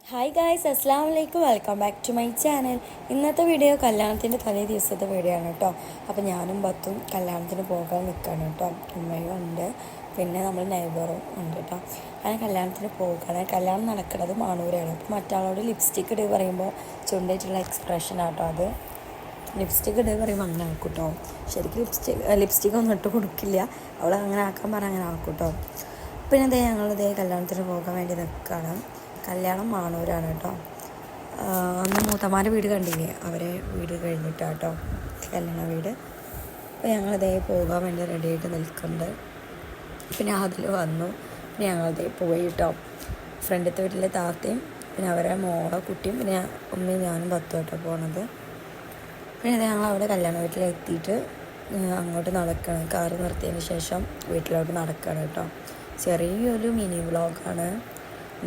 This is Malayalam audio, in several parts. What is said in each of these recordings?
ഹായ് ഗായ്സ്, അസ്സാം വലൈക്കും. Welcome back to my channel. ഇന്നത്തെ വീഡിയോ കല്യാണത്തിൻ്റെ തലേ ദിവസത്തെ വീഡിയോ ആണ് കേട്ടോ. അപ്പോൾ ഞാനും ബത്തും കല്യാണത്തിന് പോകാൻ നിൽക്കുകയാണ് കേട്ടോ. ഉമ്മയും ഉണ്ട്, പിന്നെ നമ്മൾ നെയ്ബറും ഉണ്ട് കേട്ടോ. അങ്ങനെ കല്യാണത്തിന് പോകുകയാണ്. കല്യാണം നടക്കുന്നത് മാണൂരാണ്. അപ്പോൾ മറ്റാളോട് ലിപ്സ്റ്റിക്ക് ഇടുക പറയുമ്പോൾ ചുണ്ടായിട്ടുള്ള എക്സ്പ്രഷൻ ആട്ടോ അത്. ലിപ്സ്റ്റിക്ക് ഇടുക പറയുമ്പോൾ അങ്ങനെ ആക്കും കേട്ടോ. ശരിക്കും ലിപ്സ്റ്റിക്ക് ഒന്നും ഇട്ട് കൊടുക്കില്ല. അവൾ അങ്ങനെ ആക്കാൻ പറഞ്ഞാൽ അങ്ങനെ ആക്കും കേട്ടോ. പിന്നെ ഞങ്ങളിതേ കല്യാണത്തിന് പോകാൻ വേണ്ടി നിൽക്കുകയാണ്. കല്യാണം മാണൂരാണ് കേട്ടോ. അന്ന് മൂത്തമാരുടെ വീട് കണ്ടില്ലേ, അവരെ വീട് കഴിഞ്ഞിട്ടാട്ടോ കല്യാണ വീട്. അപ്പോൾ ഞങ്ങളിതേ പോകാൻ വേണ്ടി റെഡിയായിട്ട് നിൽക്കുന്നുണ്ട്. പിന്നെ അതിൽ വന്നു. പിന്നെ ഞങ്ങളിതേ പോയി കേട്ടോ. ഫ്രണ്ടിലത്തെ വീട്ടിലെ താത്തയും പിന്നെ അവരെ മോളെ കുട്ടിയും പിന്നെ ഉമ്മയും ഞാനും പത്തും കേട്ടോ പോണത്. പിന്നെ ഞങ്ങൾ അവിടെ കല്യാണ വീട്ടിലെത്തിയിട്ട് അങ്ങോട്ട് നടക്കണം. കാറ് നിർത്തിയതിന് ശേഷം വീട്ടിലോട്ട് നടക്കണം കേട്ടോ. ചെറിയൊരു മിനി വ്ളോഗാണ്.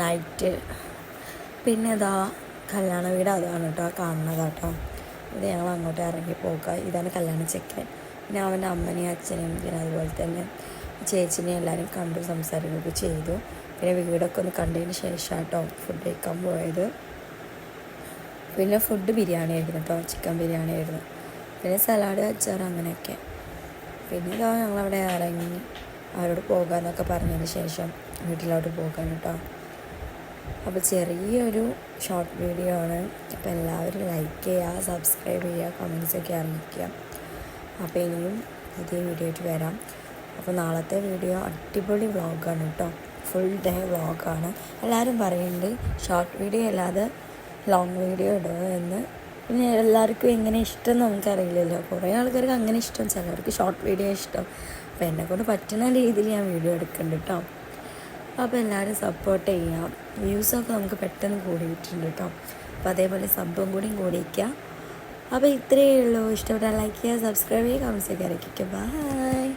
നൈറ്റ് പിന്നെ കല്യാണ വീട് അതാണ് കേട്ടോ കാണുന്നത് കേട്ടോ. ഇത് ഞങ്ങൾ അങ്ങോട്ട് ഇറങ്ങി പോക്കുക. ഇതാണ് കല്യാണ ചെക്കൻ. പിന്നെ അവൻ്റെ അമ്മനെയും അച്ഛനെയും പിന്നെ അതുപോലെ തന്നെ ചേച്ചിനെയും എല്ലാവരും കണ്ടു സംസാരിക്കുകയൊക്കെ ചെയ്തു. പിന്നെ വീടൊക്കെ ഒന്ന് കണ്ടതിന് ശേഷം കേട്ടോ ഫുഡ് കഴിക്കാൻ പോയത്. പിന്നെ ഫുഡ് ബിരിയാണി ആയിരുന്നു കേട്ടോ, ചിക്കൻ ബിരിയാണി ആയിരുന്നു. പിന്നെ സലാഡ് അച്ചാർ അങ്ങനെയൊക്കെ. പിന്നെ ഞങ്ങളവിടെ ഇറങ്ങി അവരോട് പോകാമെന്നൊക്കെ പറഞ്ഞതിന് ശേഷം വീട്ടിലോട്ട് പോകാൻ കേട്ടോ. അപ്പോൾ ചെറിയൊരു ഷോർട്ട് വീഡിയോ ആണ്. അപ്പോൾ എല്ലാവരും ലൈക്ക് ചെയ്യുക, സബ്സ്ക്രൈബ് ചെയ്യുക, കമൻസൊക്കെ അറിയിക്കുക. അപ്പോൾ ഇനിയും പുതിയ വീഡിയോ ആയിട്ട് വരാം. അപ്പോൾ നാളത്തെ വീഡിയോ അടിപൊളി വ്ളോഗാണ് കേട്ടോ. ഫുൾ ഡേ വ്ളോഗാണ്. എല്ലാവരും പറയുന്നുണ്ട് ഷോർട്ട് വീഡിയോ അല്ലാതെ ലോങ് വീഡിയോ ഇടുക എന്ന്. പിന്നെ എല്ലാവർക്കും എങ്ങനെ ഇഷ്ടം നമുക്കറിയില്ലല്ലോ. കുറേ ആൾക്കാർക്ക് അങ്ങനെ ഇഷ്ടം, ചിലർക്ക് ഷോർട്ട് വീഡിയോ ഇഷ്ടം. അപ്പോൾ എന്നെക്കൊണ്ട് പറ്റുന്ന രീതിയിൽ ഞാൻ വീഡിയോ എടുക്കുന്നുണ്ട് കേട്ടോ. അപ്പോൾ എല്ലാവരും സപ്പോർട്ട് ചെയ്യാം. വ്യൂസൊക്കെ നമുക്ക് പെട്ടെന്ന് കൂടിയിട്ടുണ്ട് കേട്ടോ. അപ്പോൾ അതേപോലെ സബ്ബും കൂടിയിക്കുക. അപ്പോൾ ഇത്രയേ ഉള്ളൂ. ഇഷ്ടപ്പെട്ടാൽ ലൈക്ക് ചെയ്യുക, സബ്സ്ക്രൈബ് ചെയ്യുക, കമൻസ് ഒക്കെ അറിയിക്കുക. ബൈ.